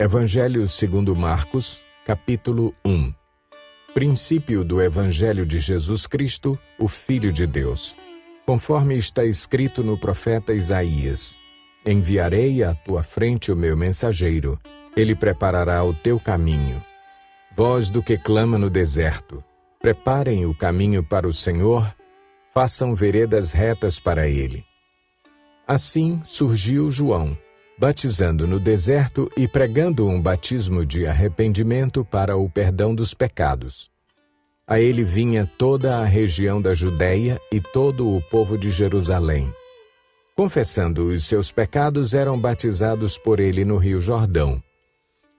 Evangelho segundo Marcos, capítulo 1. Princípio do Evangelho de Jesus Cristo, o Filho de Deus. Conforme está escrito no profeta Isaías: Enviarei à tua frente o meu mensageiro, ele preparará o teu caminho. Voz do que clama no deserto: preparem o caminho para o Senhor, façam veredas retas para ele. Assim surgiu João, batizando no deserto e pregando um batismo de arrependimento para o perdão dos pecados. A ele vinha toda a região da Judéia e todo o povo de Jerusalém. Confessando os seus pecados, eram batizados por ele no Rio Jordão.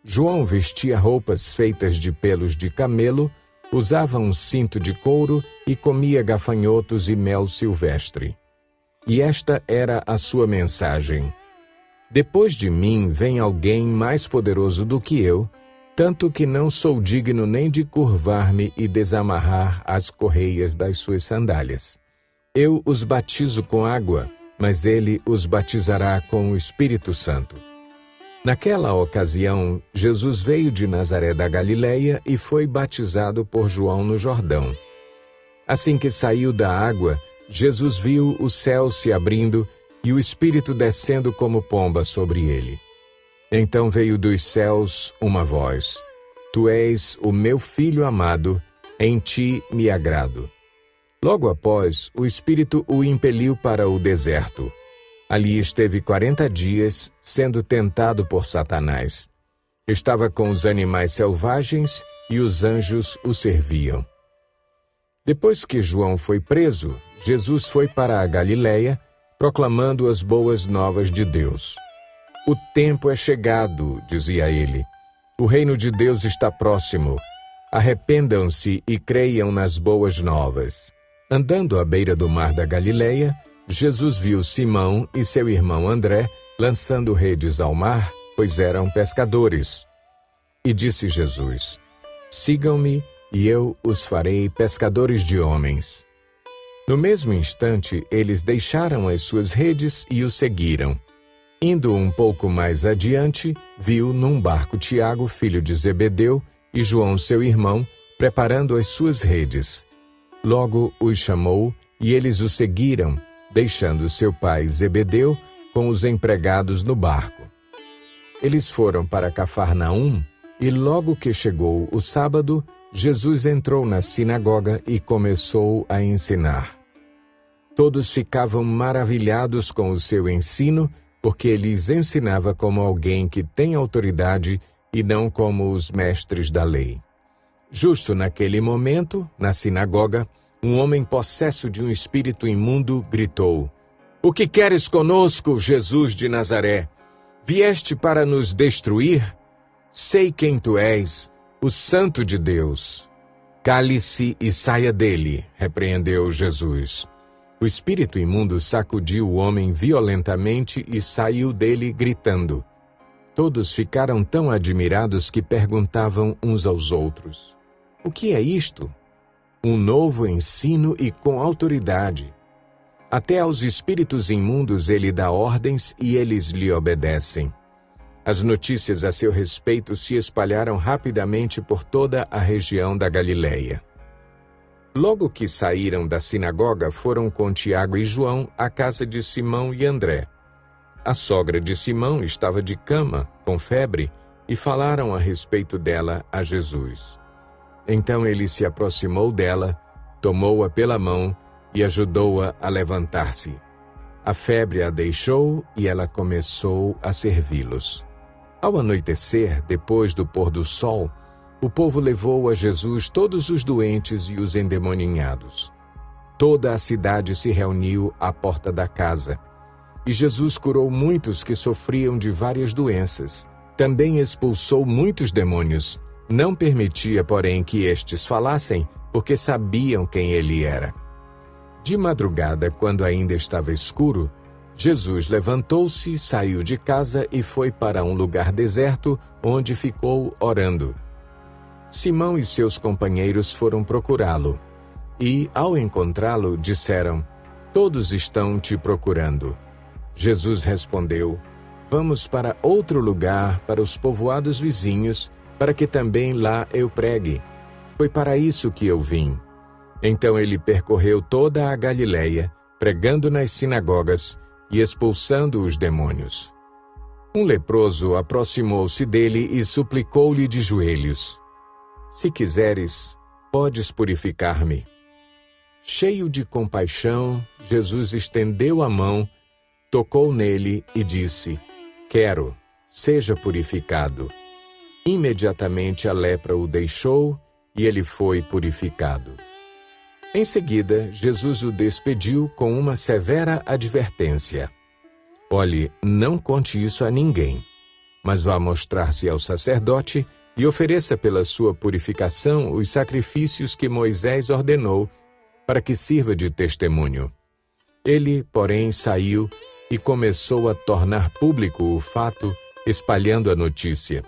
João vestia roupas feitas de pelos de camelo, usava um cinto de couro e comia gafanhotos e mel silvestre. E esta era a sua mensagem: depois de mim vem alguém mais poderoso do que eu, tanto que não sou digno nem de curvar-me e desamarrar as correias das suas sandálias. Eu os batizo com água, mas ele os batizará com o Espírito Santo. Naquela ocasião, Jesus veio de Nazaré da Galileia e foi batizado por João no Jordão. Assim que saiu da água, Jesus viu o céu se abrindo e o Espírito descendo como pomba sobre ele. Então veio dos céus uma voz: Tu és o meu Filho amado, em ti me agrado. Logo após, o Espírito o impeliu para o deserto. Ali esteve 40 dias, sendo tentado por Satanás. Estava com os animais selvagens e os anjos o serviam. Depois que João foi preso, Jesus foi para a Galileia, proclamando as boas novas de Deus. O tempo é chegado, dizia ele. O reino de Deus está próximo. Arrependam-se e creiam nas boas novas. Andando à beira do mar da Galileia, Jesus viu Simão e seu irmão André lançando redes ao mar, pois eram pescadores. E disse Jesus: Sigam-me, e eu os farei pescadores de homens. No mesmo instante, eles deixaram as suas redes e o seguiram. Indo um pouco mais adiante, viu num barco Tiago, filho de Zebedeu, e João, seu irmão, preparando as suas redes. Logo os chamou, e eles o seguiram, deixando seu pai Zebedeu com os empregados no barco. Eles foram para Cafarnaum, e logo que chegou o sábado, Jesus entrou na sinagoga e começou a ensinar. Todos ficavam maravilhados com o seu ensino, porque ele lhes ensinava como alguém que tem autoridade e não como os mestres da lei. Justo naquele momento, na sinagoga, um homem possesso de um espírito imundo gritou: O que queres conosco, Jesus de Nazaré? Vieste para nos destruir? Sei quem tu és, o Santo de Deus. Cale-se e saia dele, repreendeu Jesus. O espírito imundo sacudiu o homem violentamente e saiu dele gritando. Todos ficaram tão admirados que perguntavam uns aos outros: O que é isto? Um novo ensino e com autoridade. Até aos espíritos imundos ele dá ordens e eles lhe obedecem. As notícias a seu respeito se espalharam rapidamente por toda a região da Galileia. Logo que saíram da sinagoga, foram com Tiago e João à casa de Simão e André. A sogra de Simão estava de cama, com febre, e falaram a respeito dela a Jesus. Então ele se aproximou dela, tomou-a pela mão e ajudou-a a levantar-se. A febre a deixou e ela começou a servi-los. Ao anoitecer, depois do pôr do sol, o povo levou a Jesus todos os doentes e os endemoninhados. Toda a cidade se reuniu à porta da casa. E Jesus curou muitos que sofriam de várias doenças. Também expulsou muitos demônios. Não permitia, porém, que estes falassem, porque sabiam quem ele era. De madrugada, quando ainda estava escuro, Jesus levantou-se, saiu de casa e foi para um lugar deserto, onde ficou orando. Simão e seus companheiros foram procurá-lo. E, ao encontrá-lo, disseram: Todos estão te procurando. Jesus respondeu: vamos para outro lugar, para os povoados vizinhos, para que também lá eu pregue. Foi para isso que eu vim. Então ele percorreu toda a Galileia, pregando nas sinagogas e expulsando os demônios. Um leproso aproximou-se dele e suplicou-lhe de joelhos: Se quiseres, podes purificar-me. Cheio de compaixão, Jesus estendeu a mão, tocou nele e disse: Quero, seja purificado. Imediatamente a lepra o deixou e ele foi purificado. Em seguida, Jesus o despediu com uma severa advertência: Olhe, não conte isso a ninguém, mas vá mostrar-se ao sacerdote e ofereça pela sua purificação os sacrifícios que Moisés ordenou para que sirva de testemunho. Ele, porém, saiu e começou a tornar público o fato, espalhando a notícia.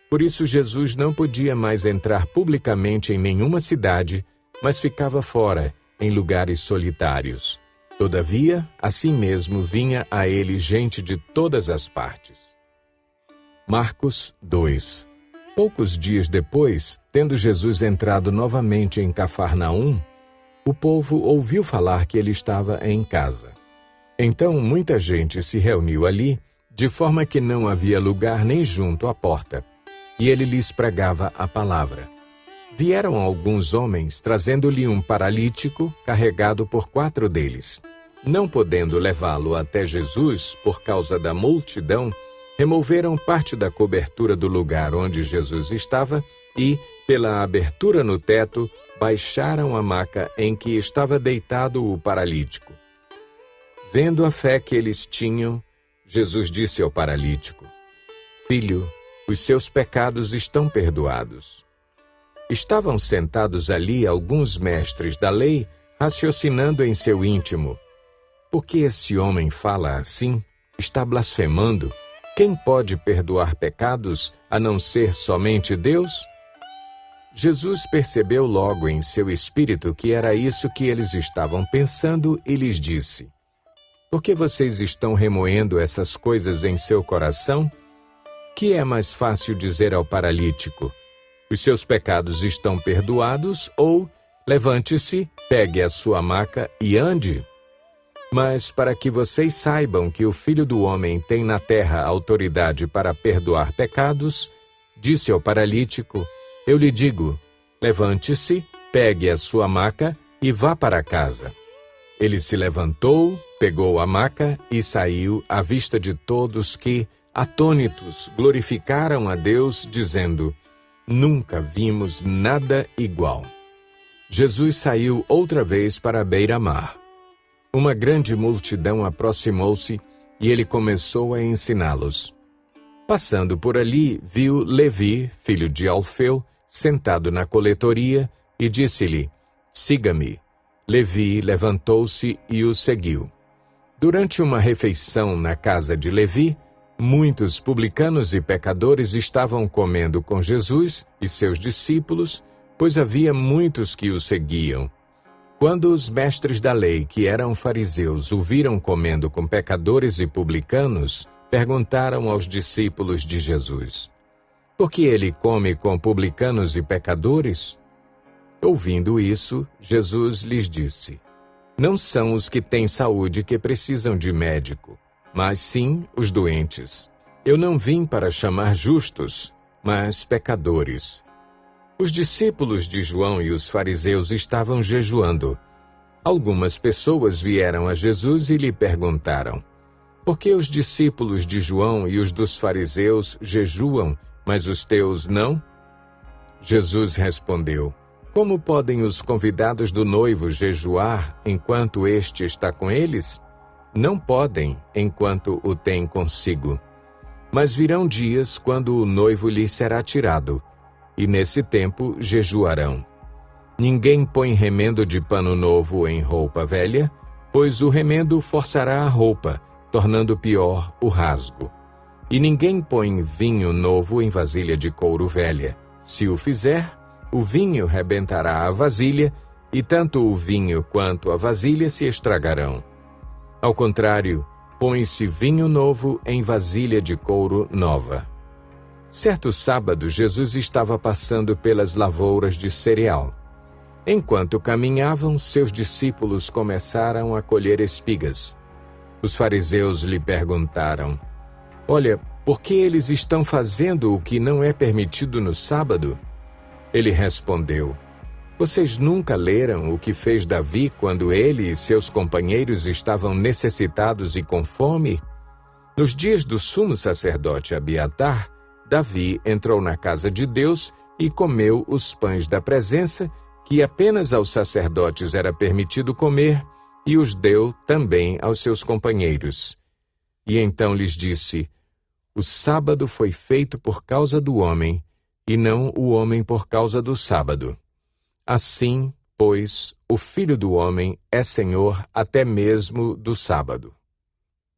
Por isso Jesus não podia mais entrar publicamente em nenhuma cidade, mas ficava fora, em lugares solitários. Todavia, assim mesmo vinha a ele gente de todas as partes. Marcos 2. Poucos dias depois, tendo Jesus entrado novamente em Cafarnaum, o povo ouviu falar que ele estava em casa. Então muita gente se reuniu ali, de forma que não havia lugar nem junto à porta, e ele lhes pregava a palavra. Vieram alguns homens trazendo-lhe um paralítico carregado por 4 deles. Não podendo levá-lo até Jesus por causa da multidão, removeram parte da cobertura do lugar onde Jesus estava e, pela abertura no teto, baixaram a maca em que estava deitado o paralítico. Vendo a fé que eles tinham, Jesus disse ao paralítico: Filho, os seus pecados estão perdoados. Estavam sentados ali alguns mestres da lei, raciocinando em seu íntimo: Por que esse homem fala assim? Está blasfemando? Quem pode perdoar pecados, a não ser somente Deus? Jesus percebeu logo em seu espírito que era isso que eles estavam pensando e lhes disse: Por que vocês estão remoendo essas coisas em seu coração? Que é mais fácil dizer ao paralítico: Os seus pecados estão perdoados, ou levante-se, pegue a sua maca e ande? Mas para que vocês saibam que o Filho do Homem tem na terra autoridade para perdoar pecados, disse ao paralítico: Eu lhe digo, levante-se, pegue a sua maca e vá para casa. Ele se levantou, pegou a maca e saiu à vista de todos que, atônitos, glorificaram a Deus, dizendo: Nunca vimos nada igual. Jesus saiu outra vez para a beira-mar. Uma grande multidão aproximou-se e ele começou a ensiná-los. Passando por ali, viu Levi, filho de Alfeu, sentado na coletoria, e disse-lhe: Siga-me. Levi levantou-se e o seguiu. Durante uma refeição na casa de Levi, muitos publicanos e pecadores estavam comendo com Jesus e seus discípulos, pois havia muitos que o seguiam. Quando os mestres da lei, que eram fariseus, o viram comendo com pecadores e publicanos, perguntaram aos discípulos de Jesus: Por que ele come com publicanos e pecadores? Ouvindo isso, Jesus lhes disse: Não são os que têm saúde que precisam de médico, mas sim os doentes. Eu não vim para chamar justos, mas pecadores. Os discípulos de João e os fariseus estavam jejuando. Algumas pessoas vieram a Jesus e lhe perguntaram: Por que os discípulos de João e os dos fariseus jejuam, mas os teus não? Jesus respondeu: Como podem os convidados do noivo jejuar enquanto este está com eles? Não podem enquanto o tem consigo. Mas virão dias quando o noivo lhe será tirado, e nesse tempo jejuarão. Ninguém põe remendo de pano novo em roupa velha, pois o remendo forçará a roupa, tornando pior o rasgo. E ninguém põe vinho novo em vasilha de couro velha. Se o fizer, o vinho rebentará a vasilha, e tanto o vinho quanto a vasilha se estragarão. Ao contrário, põe-se vinho novo em vasilha de couro nova. Certo sábado, Jesus estava passando pelas lavouras de cereal. Enquanto caminhavam, seus discípulos começaram a colher espigas. Os fariseus lhe perguntaram: "Olha, por que eles estão fazendo o que não é permitido no sábado?" Ele respondeu: "Vocês nunca leram o que fez Davi quando ele e seus companheiros estavam necessitados e com fome? Nos dias do sumo sacerdote Abiatar, Davi entrou na casa de Deus e comeu os pães da presença, que apenas aos sacerdotes era permitido comer, e os deu também aos seus companheiros. E então lhes disse: o sábado foi feito por causa do homem, e não o homem por causa do sábado. Assim, pois, o Filho do Homem é Senhor até mesmo do sábado."